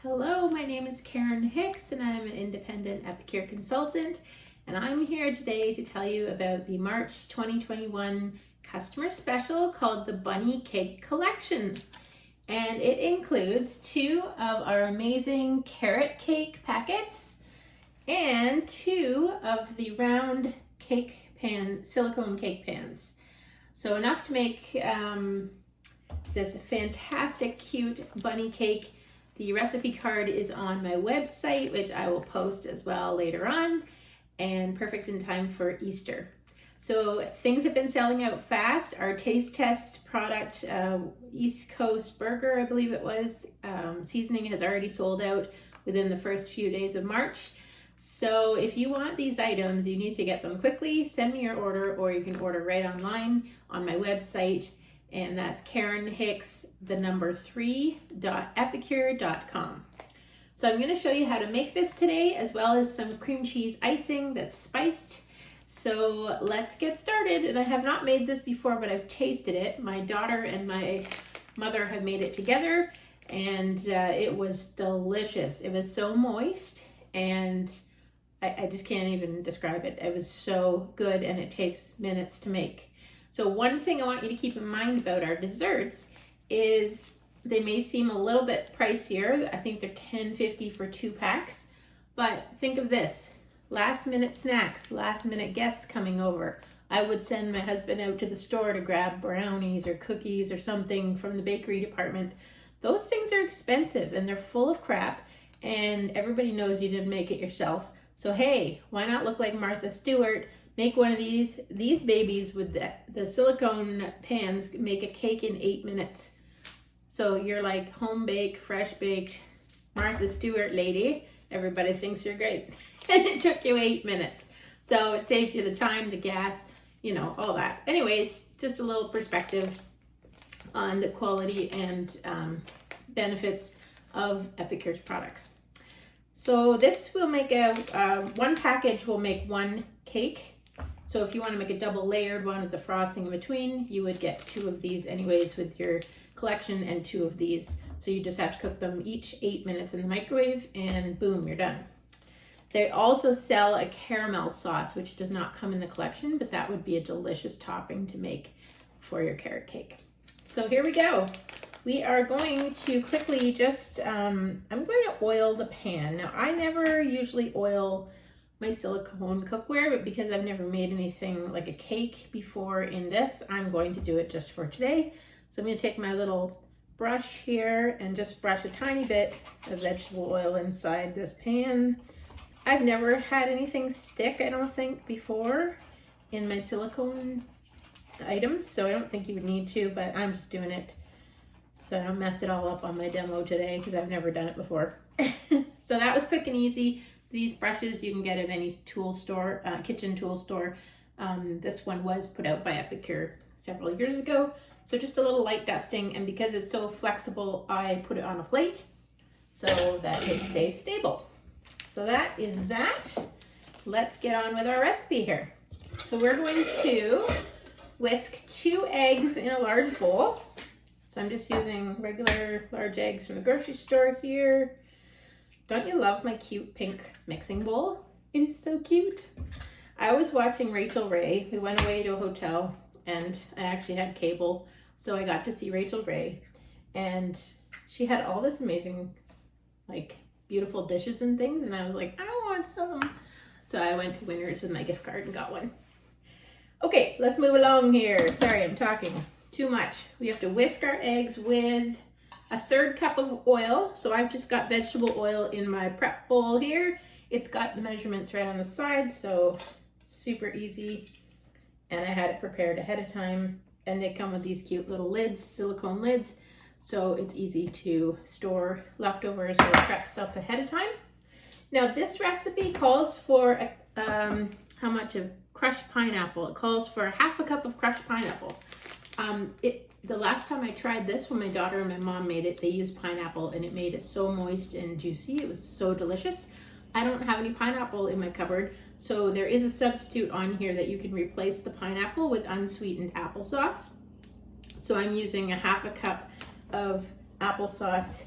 Hello, my name is Karen Hicks and I'm an independent Epicure consultant, and I'm here today to tell you about the March 2021 customer special called the Bunny Cake Collection. And it includes 2 of our amazing carrot cake packets and 2 of the round cake pan, silicone cake pans. So enough to make this fantastic, cute bunny cake. The recipe card is on my website, which I will post as well later on, and perfect in time for Easter. So things have been selling out fast. Our taste test product, East Coast Burger, I believe it was, seasoning has already sold out within the first few days of March. So if you want these items, you need to get them quickly. Send me your order, or you can order right online on my website. And that's Karen Hicks, 3.epicure.com. So I'm going to show you how to make this today, as well as some cream cheese icing that's spiced. So let's get started. And I have not made this before, but I've tasted it. My daughter and my mother have made it together, and it was delicious. It was so moist, and I just can't even describe it. It was so good, and it takes minutes to make. So one thing I want you to keep in mind about our desserts is they may seem a little bit pricier. I think they're $10.50 for 2 packs. But think of this, last minute snacks, last minute guests coming over. I would send my husband out to the store to grab brownies or cookies or something from the bakery department. Those things are expensive and they're full of crap, and everybody knows you didn't make it yourself. So hey, why not look like Martha Stewart? Make one of these babies with the silicone pans, make a cake in 8 minutes. So you're like home baked, fresh baked Martha Stewart lady. Everybody thinks you're great. And it took you 8 minutes. So it saved you the time, the gas, you know, all that. Anyways, just a little perspective on the quality and benefits of Epicure's products. So this will make one package will make 1 cake. So if you want to make a double layered one with the frosting in between, you would get 2 of these anyways with your collection and 2 of these. So you just have to cook them each 8 minutes in the microwave, and boom, you're done. They also sell a caramel sauce, which does not come in the collection, but that would be a delicious topping to make for your carrot cake. So here we go. We are going to quickly just, I'm going to oil the pan. Now I never usually oil my silicone cookware, but because I've never made anything like a cake before in this, I'm going to do it just for today. So I'm going to take my little brush here and just brush a tiny bit of vegetable oil inside this pan. I've never had anything stick, I don't think, before in my silicone items, so I don't think you would need to, but I'm just doing it so I don't mess it all up on my demo today because I've never done it before. So that was quick and easy. These brushes you can get at any tool store, kitchen tool store. This one was put out by Epicure several years ago. So just a little light dusting, and because it's so flexible, I put it on a plate so that it stays stable. So that is that. Let's get on with our recipe here. So we're going to whisk 2 eggs in a large bowl. So I'm just using regular large eggs from the grocery store here. Don't you love my cute pink mixing bowl? It is so cute. I was watching Rachel Ray. We went away to a hotel, and I actually had cable, so I got to see Rachel Ray. And she had all this amazing, like, beautiful dishes and things, and I was like, I want some. So I went to Winners with my gift card and got one. Okay, let's move along here. Sorry, I'm talking too much. We have to whisk our eggs with a 1/3 cup of oil. So I've just got vegetable oil in my prep bowl here. It's got the measurements right on the side, so super easy. And I had it prepared ahead of time. And they come with these cute little lids, silicone lids. So it's easy to store leftovers or prep stuff ahead of time. Now this recipe calls for how much of crushed pineapple? It calls for 1/2 cup of crushed pineapple. The last time I tried this, when my daughter and my mom made it, they used pineapple, and it made it so moist and juicy. It was so delicious. I don't have any pineapple in my cupboard, so there is a substitute on here that you can replace the pineapple with unsweetened applesauce. So I'm using 1/2 cup of applesauce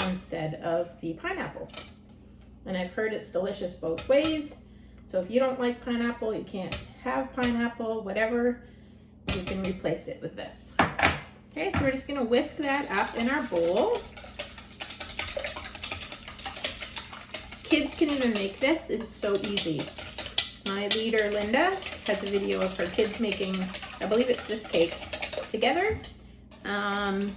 instead of the pineapple. And I've heard it's delicious both ways. So if you don't like pineapple, you can't have pineapple, whatever, you can replace it with this. Okay, so we're just gonna whisk that up in our bowl. Kids can even make this, it's so easy. My leader, Linda, has a video of her kids making, I believe it's this cake, together. And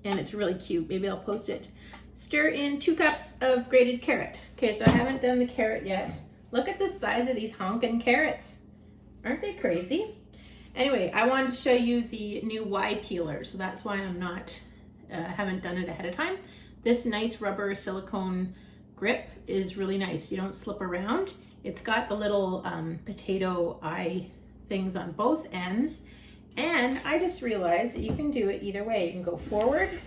it's really cute, maybe I'll post it. Stir in 2 cups of grated carrot. Okay, so I haven't done the carrot yet. Look at the size of these honkin' carrots. Aren't they crazy? Anyway, I wanted to show you the new Y peeler, so that's why I'm not, haven't done it ahead of time. This nice rubber silicone grip is really nice. You don't slip around. It's got the little potato eye things on both ends. And I just realized that you can do it either way. You can go forward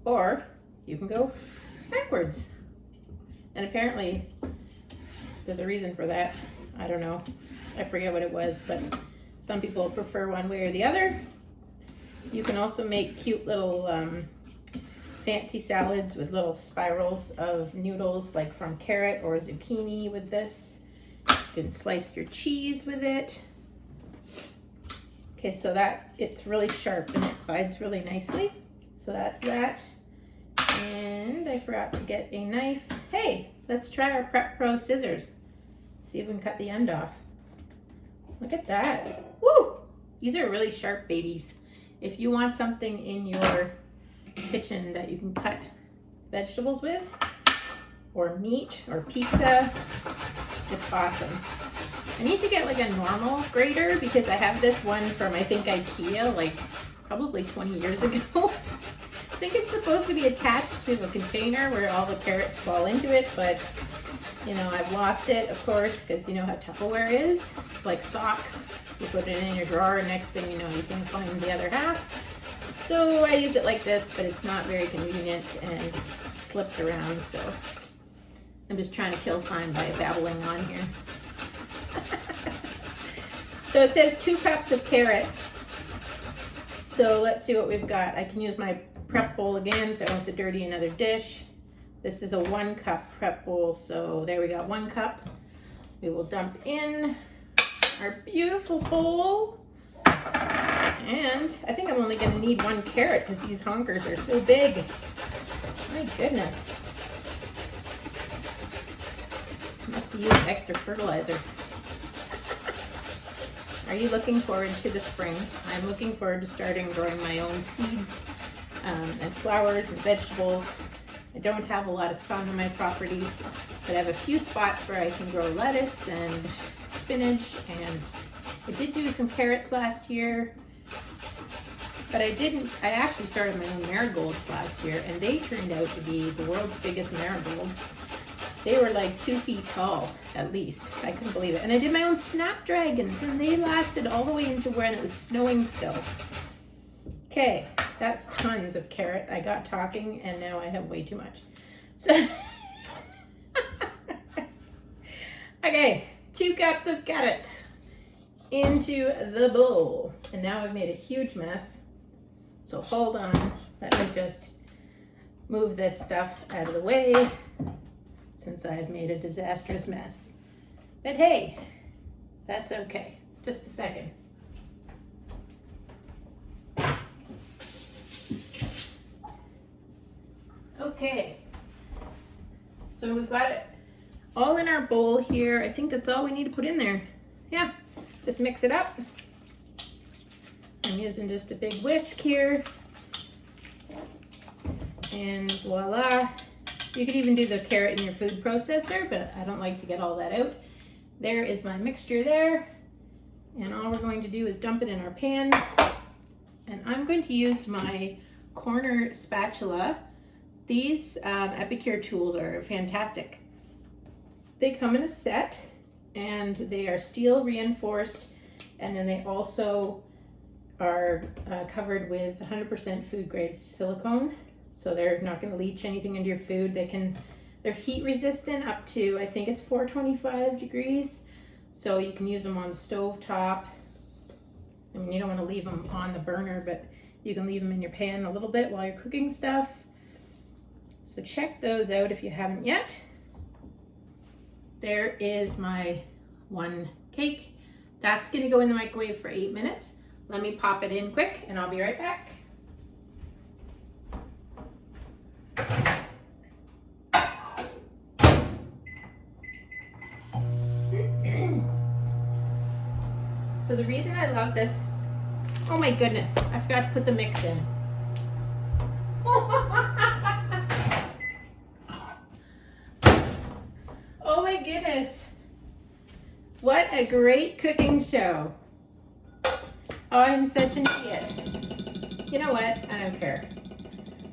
or you can go backwards. And apparently there's a reason for that. I don't know. I forget what it was, but some people prefer one way or the other. You can also make cute little fancy salads with little spirals of noodles, like from carrot or zucchini with this. You can slice your cheese with it. Okay, so that, it's really sharp and it glides really nicely. So that's that. And I forgot to get a knife. Hey, let's try our Prep Pro scissors. See if we can cut the end off. Look at that. Woo! These are really sharp babies. If you want something in your kitchen that you can cut vegetables with, or meat, or pizza, it's awesome. I need to get like a normal grater because I have this one from, I think, IKEA, like probably 20 years ago. I think it's supposed to be attached to a container where all the carrots fall into it, but you know, I've lost it, of course, because you know how Tupperware is. It's like socks. You put it in your drawer, and next thing you know, you can find the other half. So I use it like this, but it's not very convenient and slips around, so I'm just trying to kill time by babbling on here. So it says 2 cups of carrot. So let's see what we've got. I can use my prep bowl again, so I don't have to dirty another dish. This is a 1 cup prep bowl, so there we got 1 cup. We will dump in our beautiful bowl. And I think I'm only gonna need 1 carrot because these honkers are so big. My goodness. Must have used extra fertilizer. Are you looking forward to the spring? I'm looking forward to starting growing my own seeds and flowers and vegetables. I don't have a lot of sun on my property, but I have a few spots where I can grow lettuce and spinach, and I did do some carrots last year, but I actually started my own marigolds last year, and they turned out to be the world's biggest marigolds. They were like 2 feet tall, at least. I couldn't believe it. And I did my own snapdragons, and they lasted all the way into when it was snowing still. Okay, that's tons of carrot. I got talking, and now I have way too much. So, okay, 2 cups of carrot into the bowl. And now I've made a huge mess. So hold on, let me just move this stuff out of the way, since I have made a disastrous mess. But hey, that's okay. Just a second. Okay, so we've got it all in our bowl here. I think that's all we need to put in there. Yeah, just mix it up. I'm using just a big whisk here. And voila. You could even do the carrot in your food processor, but I don't like to get all that out. There is my mixture there. And all we're going to do is dump it in our pan. And I'm going to use my corner spatula. These Epicure tools are fantastic. They come in a set, and they are steel reinforced, and then they also are covered with 100% food grade silicone. So they're not going to leach anything into your food. They're heat resistant up to, I think it's 425 degrees. So you can use them on the stove top. I mean, you don't want to leave them on the burner, but you can leave them in your pan a little bit while you're cooking stuff. So check those out if you haven't yet. There is my one cake. That's gonna go in the microwave for 8 minutes. Let me pop it in quick and I'll be right back. So the reason I love this, oh my goodness, I forgot to put the mix in. Oh my goodness. What a great cooking show. Oh, I'm such an idiot. You know what? I don't care.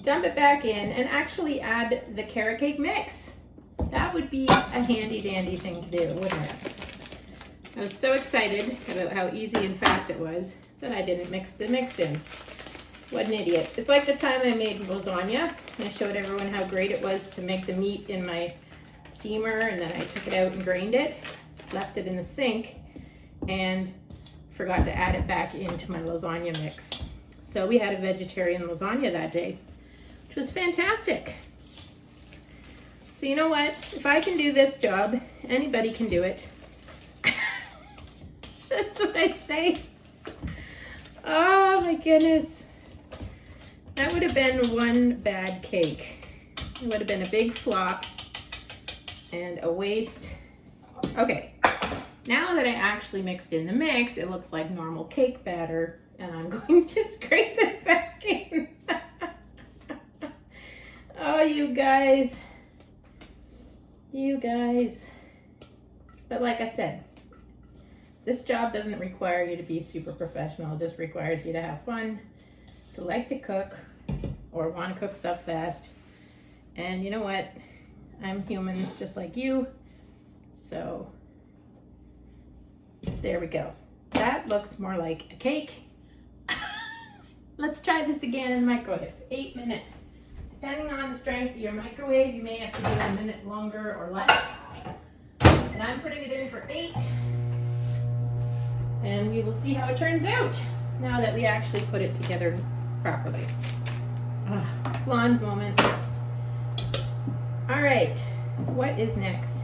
Dump it back in and actually add the carrot cake mix. That would be a handy dandy thing to do, wouldn't it? I was so excited about how easy and fast it was that I didn't mix the mix in. What an idiot. It's like the time I made lasagna and I showed everyone how great it was to make the meat in my steamer, and then I took it out and drained it, left it in the sink, and forgot to add it back into my lasagna mix. So we had a vegetarian lasagna that day, which was fantastic. So you know what? If I can do this job, anybody can do it. That's what I say. Oh my goodness. That would have been one bad cake. It would have been a big flop and a waste. Okay, now that I actually mixed in the mix, it looks like normal cake batter, and I'm going to scrape it back in. Oh, you guys. You guys. But like I said, this job doesn't require you to be super professional. It just requires you to have fun, to like to cook, or want to cook stuff fast. And you know what? I'm human just like you. So there we go. That looks more like a cake. Let's try this again in the microwave. 8 minutes. Depending on the strength of your microwave, you may have to do it a minute longer or less. And I'm putting it in for 8. And we will see how it turns out now that we actually put it together properly. Blonde moment. All right, what is next?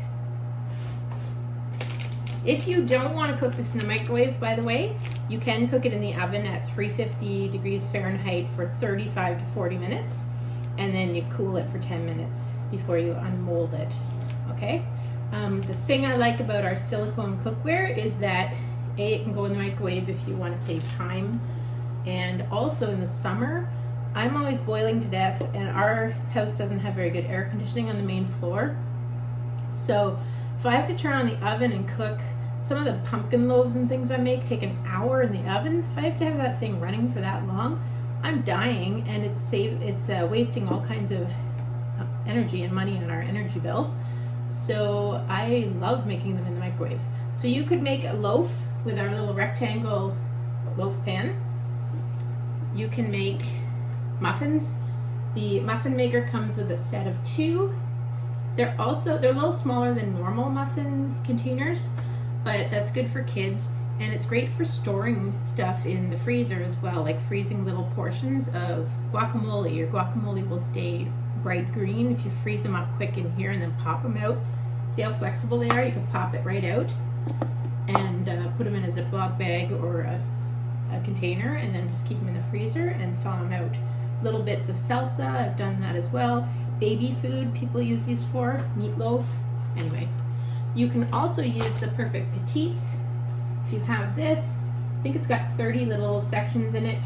If you don't want to cook this in the microwave, by the way, you can cook it in the oven at 350 degrees Fahrenheit for 35 to 40 minutes, and then you cool it for 10 minutes before you unmold it, okay? The thing I like about our silicone cookware is that it can go in the microwave if you want to save time, and also in the summer, I'm always boiling to death, and our house doesn't have very good air conditioning on the main floor. So if I have to turn on the oven and cook, some of the pumpkin loaves and things I make take an hour in the oven. If I have to have that thing running for that long, I'm dying, and it's wasting all kinds of energy and money on our energy bill. So I love making them in the microwave. So you could make a loaf with our little rectangle loaf pan. You can make muffins. The muffin maker comes with a set of 2. They're a little smaller than normal muffin containers, but that's good for kids, and it's great for storing stuff in the freezer as well, like freezing little portions of guacamole. Your guacamole will stay bright green if you freeze them up quick in here and then pop them out. See how flexible they are? You can pop it right out and put them in a Ziploc bag or a container, and then just keep them in the freezer and thaw them out. Little bits of salsa, I've done that as well. Baby food, people use these for, meatloaf. Anyway, you can also use the Perfect Petites. If you have this, I think it's got 30 little sections in it.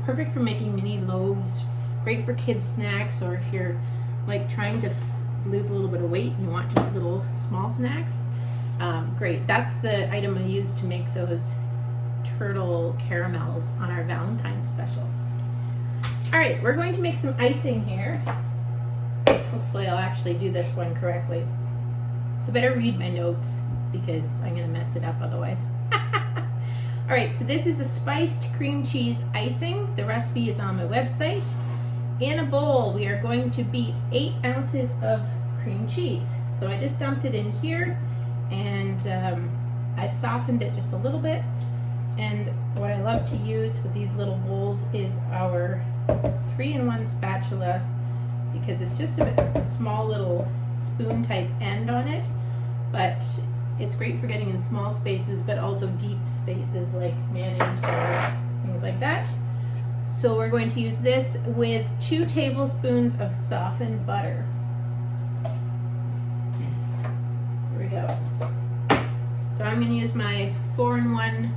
Perfect for making mini loaves, great for kids snacks, or if you're like trying to lose a little bit of weight and you want just little small snacks. Great, that's the item I used to make those turtle caramels on our Valentine's special. All right, we're going to make some icing here. Hopefully I'll actually do this one correctly. I better read my notes because I'm gonna mess it up otherwise. All right, so this is a spiced cream cheese icing. The recipe is on my website. In a bowl, we are going to beat 8 ounces of cream cheese. So I just dumped it in here, and I softened it just a little bit. And what I love to use with these little bowls is our 3-in-1 spatula because it's just a small little spoon type end on it, but it's great for getting in small spaces, but also deep spaces like mayonnaise jars, things like that. So we're going to use this with 2 tablespoons of softened butter. Here we go. So I'm going to use my 4-in-1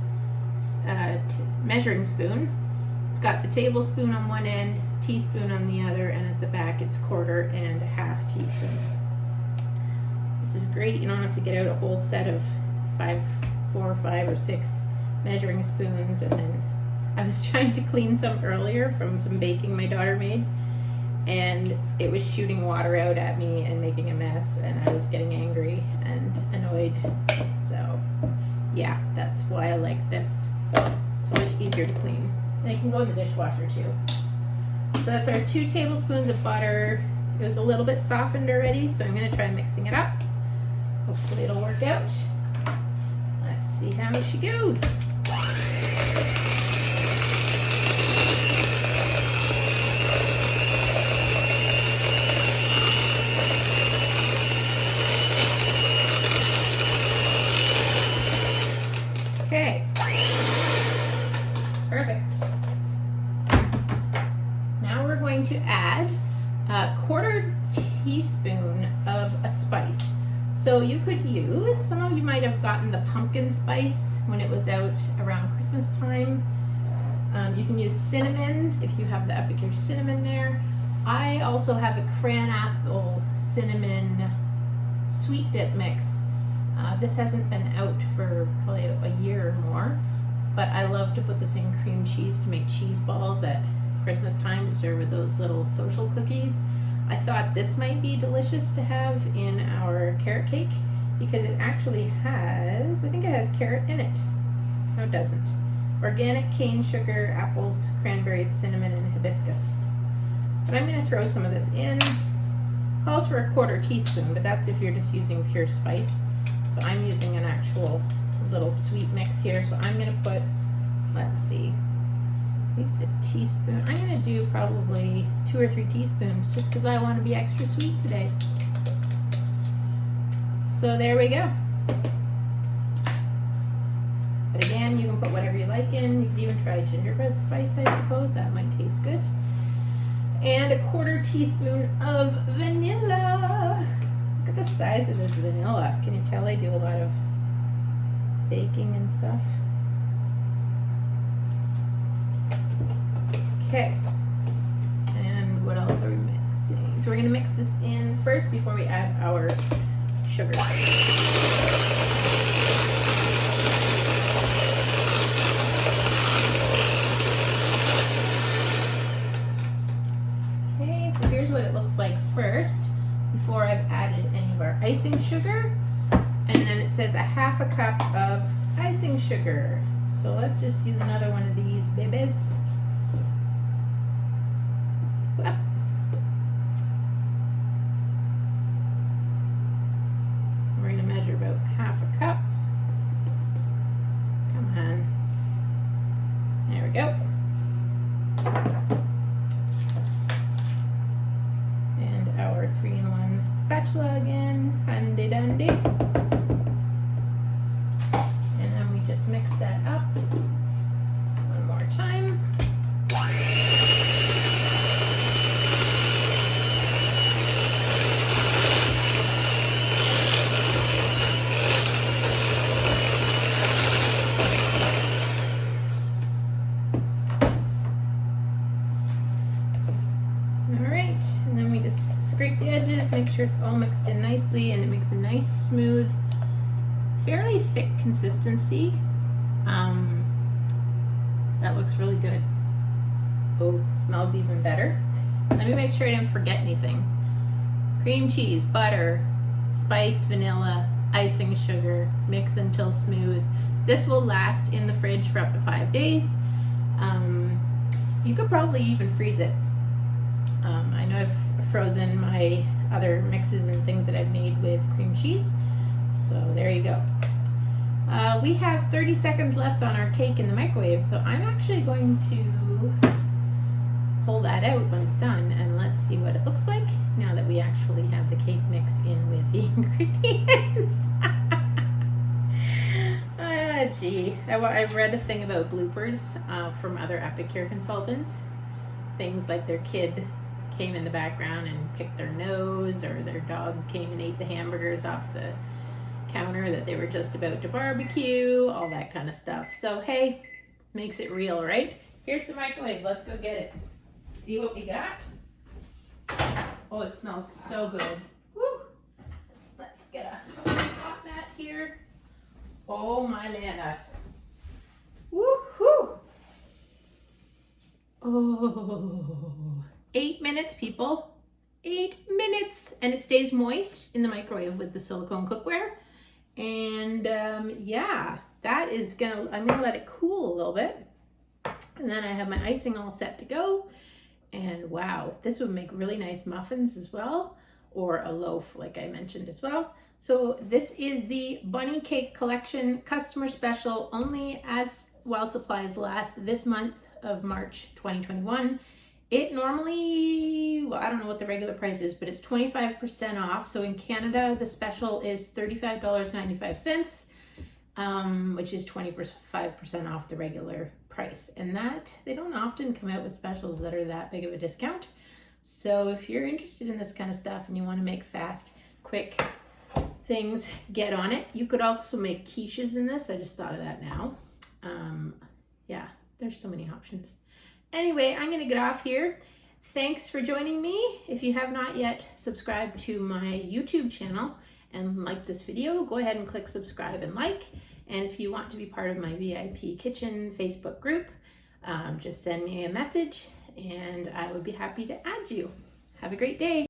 measuring spoon. It's got the tablespoon on one end, teaspoon on the other, and at the back it's 1/4 and 1/2 teaspoon. This is great. You don't have to get out a whole set of 4, 5, or 6 measuring spoons. And then I was trying to clean some earlier from some baking my daughter made, and it was shooting water out at me and making a mess, and I was getting angry and annoyed. So yeah, that's why I like this. It's so much easier to clean. And it can go in the dishwasher too. So that's our 2 tablespoons of butter. It was a little bit softened already, so I'm going to try mixing it up. Hopefully it'll work out. Let's see how she goes. Okay. Perfect. Now we're going to add a 1/4 teaspoon of a spice. So you could use, some of you might have gotten the pumpkin spice when it was out around Christmas time. You can use cinnamon if you have the Epicure cinnamon there. I also have a Cranapple Cinnamon Sweet Dip mix. This hasn't been out for probably a year or more, but I love to put this in cream cheese to make cheese balls at Christmas time to serve with those little social cookies. I thought this might be delicious to have in our carrot cake because it actually has, I think it has carrot in it. No, it doesn't. Organic cane sugar, apples, cranberries, cinnamon, and hibiscus. But I'm going to throw some of this in. Calls for a 1/4 teaspoon, but that's if you're just using pure spice. So I'm using an actual little sweet mix here. So I'm going to put, let's see, at least a teaspoon. I'm going to do probably 2 or 3 teaspoons just because I want to be extra sweet today. So there we go. But again, you can put whatever you like in. You can even try gingerbread spice, I suppose. That might taste good. And a 1/4 teaspoon of vanilla. Look at the size of this vanilla. Can you tell I do a lot of baking and stuff? Okay. And what else are we mixing? So we're going to mix this in first before we add our sugar. Okay, so here's what it looks like first before I've added any of our icing sugar. And then it says a 1/2 cup of icing sugar. So let's just use another one of these babies. We're going to measure about 1/2 cup. Come on. There we go. And our 3-in-1 spatula again. Handy dandy. And then we just mix that up one more time. Scrape the edges, make sure it's all mixed in nicely, and it makes a nice, smooth, fairly thick consistency. That looks really good. Oh, smells even better. Let me make sure I didn't forget anything. Cream cheese, butter, spice, vanilla, icing sugar, mix until smooth. This will last in the fridge for up to 5 days. You could probably even freeze it. I know I've frozen my other mixes and things that I've made with cream cheese. So there you go. We have 30 seconds left on our cake in the microwave, so I'm actually going to pull that out when it's done, and let's see what it looks like now that we actually have the cake mix in with the ingredients. Gee, I've read a thing about bloopers from other Epicure consultants. Things like their kid came in the background and picked their nose, or their dog came and ate the hamburgers off the counter that they were just about to barbecue, all that kind of stuff. So hey, makes it real, right? Here's the microwave. Let's go get it. See what we got. Oh, it smells so good. Woo! Let's get a hot mat here. Oh my Lana. Woo-hoo! Oh, 8 minutes, people. 8 minutes. And it stays moist in the microwave with the silicone cookware. And yeah, that is I'm gonna let it cool a little bit. And then I have my icing all set to go. And wow, this would make really nice muffins as well, or a loaf like I mentioned as well. So this is the Bunny Cake Collection customer special, only as while supplies last, this month of March 2021. It normally, well, I don't know what the regular price is, but it's 25% off. So in Canada, the special is $35.95, which is 25% off the regular price. And that, they don't often come out with specials that are that big of a discount. So if you're interested in this kind of stuff and you want to make fast, quick things, get on it. You could also make quiches in this. I just thought of that now. Yeah, there's so many options. Anyway, I'm going to get off here. Thanks for joining me. If you have not yet subscribed to my YouTube channel and liked this video, go ahead and click subscribe and like. And if you want to be part of my VIP Kitchen Facebook group, just send me a message and I would be happy to add you. Have a great day.